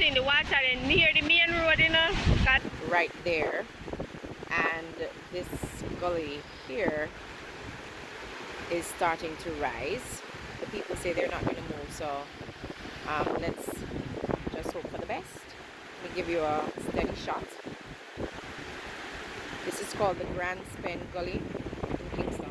in the water and near the main road, you know. Right there, and this gully here is starting to rise. The people say they're not going to move, so let's just hope for the best. Let me give you a steady shot. This is called the Grand Spen Gully in Kingston.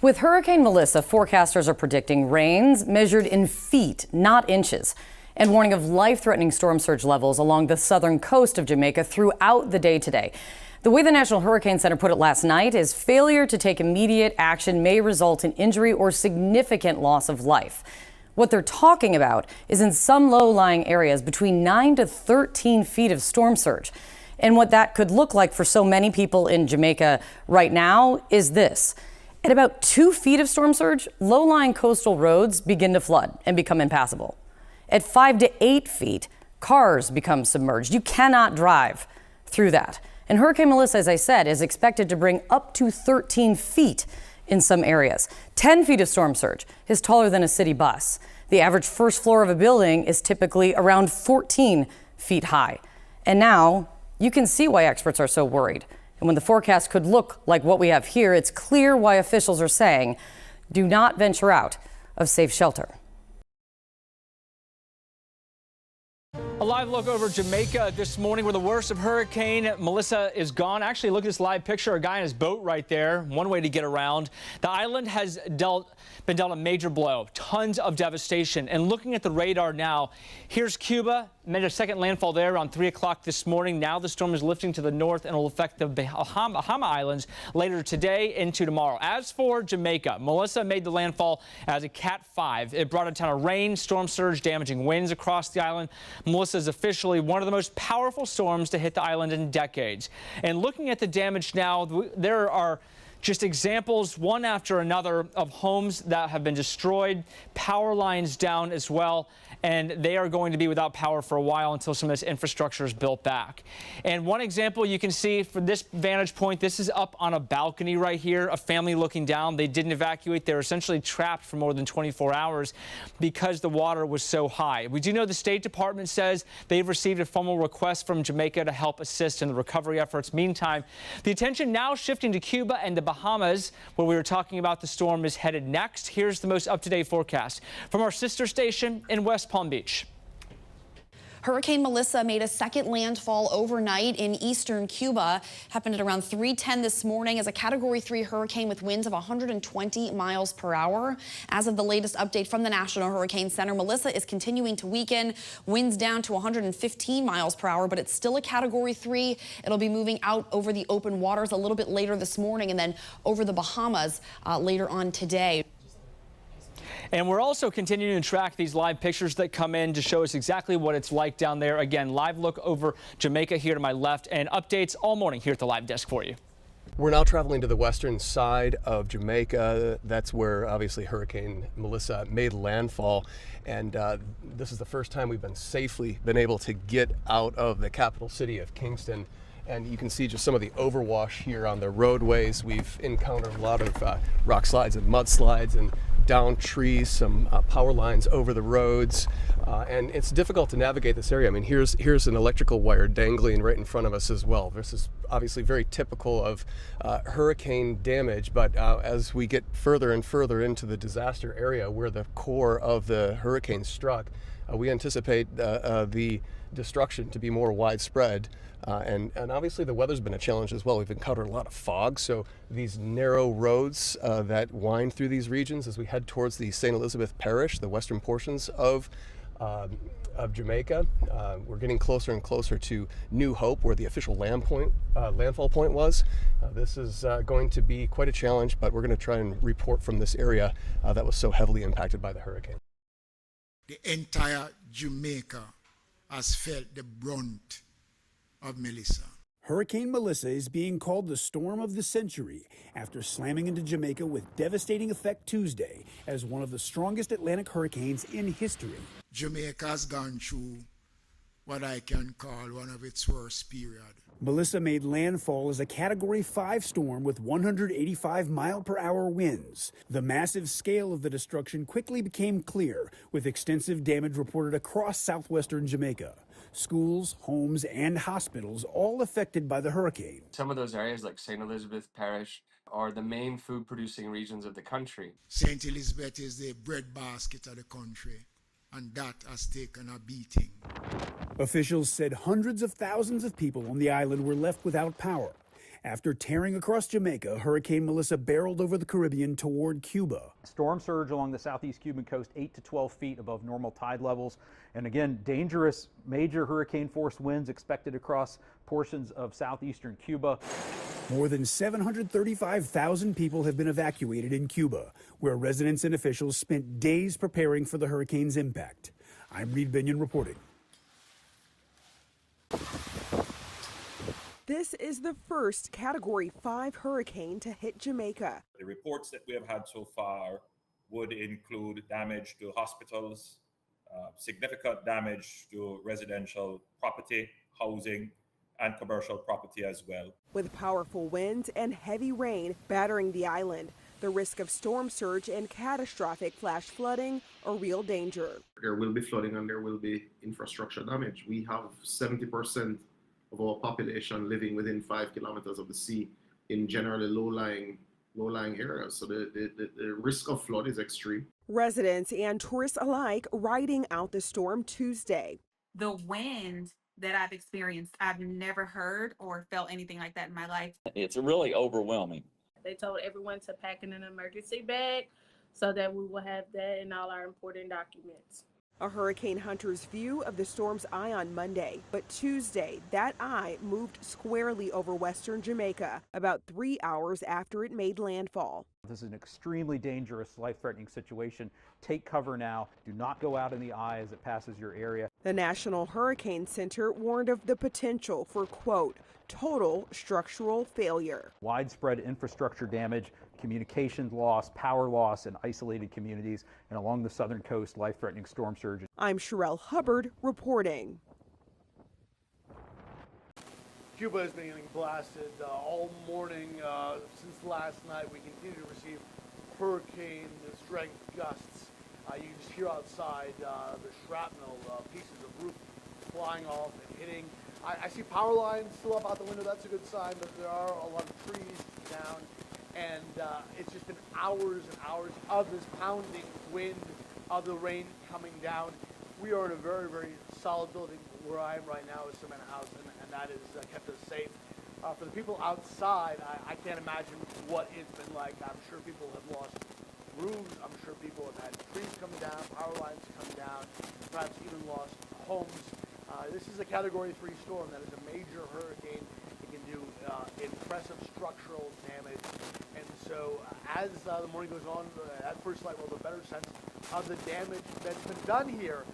With Hurricane Melissa, forecasters are predicting rains measured in feet, not inches, and warning of life-threatening storm surge levels along the southern coast of Jamaica throughout the day today. The way the National Hurricane Center put it last night is failure to take immediate action may result in injury or significant loss of life. What they're talking about is in some low-lying areas between 9 to 13 feet of storm surge. And what that could look like for so many people in Jamaica right now is this. At about 2 feet of storm surge, low-lying coastal roads begin to flood and become impassable. At 5 to 8 feet, cars become submerged. You cannot drive through that. And Hurricane Melissa, as I said, is expected to bring up to 13 feet in some areas. 10 feet of storm surge is taller than a city bus. The average first floor of a building is typically around 14 feet high. And now you can see why experts are so worried. And when the forecast could look like what we have here, it's clear why officials are saying, do not venture out of safe shelter. A live look over Jamaica this morning where the worst of Hurricane Melissa is gone. Actually, look at this live picture. A guy in his boat right there. One way to get around. The island has been dealt a major blow. Tons of devastation. And looking at the radar now, here's Cuba. Made a second landfall there around 3 o'clock this morning. Now the storm is lifting to the north and will affect the Bahama Islands later today into tomorrow. As for Jamaica, Melissa made the landfall as a Cat 5. It brought a ton of rain, storm surge, damaging winds across the island. Melissa is officially one of the most powerful storms to hit the island in decades. And looking at the damage now, there are just examples, one after another, of homes that have been destroyed, power lines down as well, and they are going to be without power for a while until some of this infrastructure is built back. And one example you can see from this vantage point, this is up on a balcony right here, a family looking down. They didn't evacuate. They were essentially trapped for more than 24 hours because the water was so high. We do know the State Department says they've received a formal request from Jamaica to help assist in the recovery efforts. Meantime, the attention now shifting to Cuba and the Bahamas, where we were talking about the storm is headed next. Here's the most up-to-date forecast from our sister station in West Palm Beach. Hurricane Melissa made a second landfall overnight in eastern Cuba. Happened at around 3:10 this morning as a Category 3 hurricane with winds of 120 miles per hour. As of the latest update from the National Hurricane Center, Melissa is continuing to weaken. Winds down to 115 miles per hour, but it's still a Category 3. It'll be moving out over the open waters a little bit later this morning and then over the Bahamas later on today. And we're also continuing to track these live pictures that come in to show us exactly what it's like down there. Again, live look over Jamaica here to my left, and updates all morning here at the live desk for you. We're now traveling to the western side of Jamaica. That's where obviously Hurricane Melissa made landfall, and this is the first time we've been able to get out of the capital city of Kingston. And you can see just some of the overwash here on the roadways. We've encountered a lot of rock slides and mudslides and down trees, some power lines over the roads, and it's difficult to navigate this area. I mean, here's an electrical wire dangling right in front of us as well. This is obviously very typical of hurricane damage, but as we get further and further into the disaster area where the core of the hurricane struck, we anticipate the destruction to be more widespread. And obviously the weather's been a challenge as well. We've encountered a lot of fog, so these narrow roads that wind through these regions as we head towards the St. Elizabeth Parish, the western portions of Jamaica. We're getting closer and closer to New Hope, where the official landfall point was. This is going to be quite a challenge, but we're going to try and report from this area that was so heavily impacted by the hurricane. The entire Jamaica has felt the brunt of Melissa. Hurricane Melissa is being called the storm of the century after slamming into Jamaica with devastating effect Tuesday as one of the strongest Atlantic hurricanes in history. Jamaica has gone through what I can call one of its worst periods. Melissa made landfall as a Category 5 storm with 185-mile-per-hour winds. The massive scale of the destruction quickly became clear, with extensive damage reported across southwestern Jamaica. Schools, homes, and hospitals all affected by the hurricane. Some of those areas, like St. Elizabeth Parish, are the main food-producing regions of the country. St. Elizabeth is the breadbasket of the country, and that has taken a beating. Officials said hundreds of thousands of people on the island were left without power. After tearing across Jamaica, Hurricane Melissa barreled over the Caribbean toward Cuba. Storm surge along the southeast Cuban coast 8 to 12 feet above normal tide levels. And again, dangerous major hurricane force winds expected across portions of southeastern Cuba. More than 735,000 people have been evacuated in Cuba, where residents and officials spent days preparing for the hurricane's impact. I'm Reed Binion reporting. This is the first Category 5 hurricane to hit Jamaica. The reports that we have had so far would include damage to hospitals, significant damage to residential property, housing, and commercial property as well. With powerful winds and heavy rain battering the island, the risk of storm surge and catastrophic flash flooding are real danger. There will be flooding and there will be infrastructure damage. We have 70% of our population living within 5 kilometers of the sea in generally low-lying areas. So the risk of flood is extreme. Residents and tourists alike riding out the storm Tuesday. The wind that I've experienced, I've never heard or felt anything like that in my life. It's really overwhelming. They told everyone to pack in an emergency bag so that we will have that in all our important documents. A hurricane hunter's view of the storm's eye on Monday, but Tuesday, that eye moved squarely over western Jamaica about 3 hours after it made landfall. This is an extremely dangerous, life-threatening situation. Take cover now. Do not go out in the eye as it passes your area. The National Hurricane Center warned of the potential for, quote, total structural failure. Widespread infrastructure damage, communications loss, power loss in isolated communities, and along the southern coast, life-threatening storm surge. I'm Sherelle Hubbard reporting. Cuba has been getting blasted all morning since last night. We continue to receive hurricane strength gusts. You can just hear outside the shrapnel, pieces of roof flying off and hitting. I see power lines still up out the window. That's a good sign, but there are a lot of trees down. And it's just been hours and hours of this pounding wind, of the rain coming down. We are in a very, very solid building where I am right now, a cement house, and that has kept us safe. For the people outside, I can't imagine what it's been like. I'm sure people have lost roofs. I'm sure people have had trees come down, power lines come down, perhaps even lost homes. This is a Category 3 storm. That is a major hurricane. It can do impressive structural damage. And so as the morning goes on, at first light, we'll have a better sense of the damage that's been done here.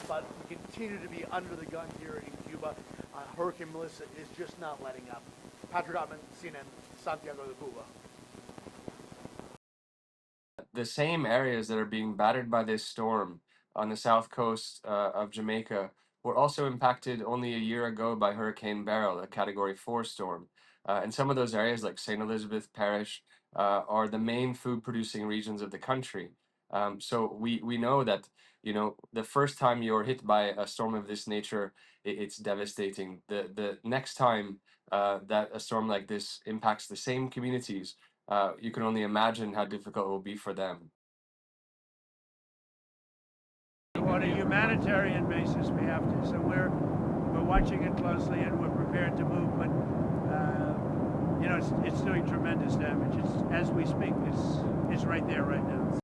But we continue to be under the gun here in Cuba. Hurricane Melissa is just not letting up. Patrick Ottman, CNN, Santiago de Cuba. The same areas that are being battered by this storm on the south coast of Jamaica were also impacted only a year ago by Hurricane Beryl, a Category 4 storm. And some of those areas, like St. Elizabeth Parish, are the main food-producing regions of the country. So we know that, you know, the first time you're hit by a storm of this nature, it's devastating. The next time that a storm like this impacts the same communities, you can only imagine how difficult it will be for them. On a humanitarian basis, we have to. So we're watching it closely, and we're prepared to move. But you know, it's doing tremendous damage. It's, as we speak, it's right there right now.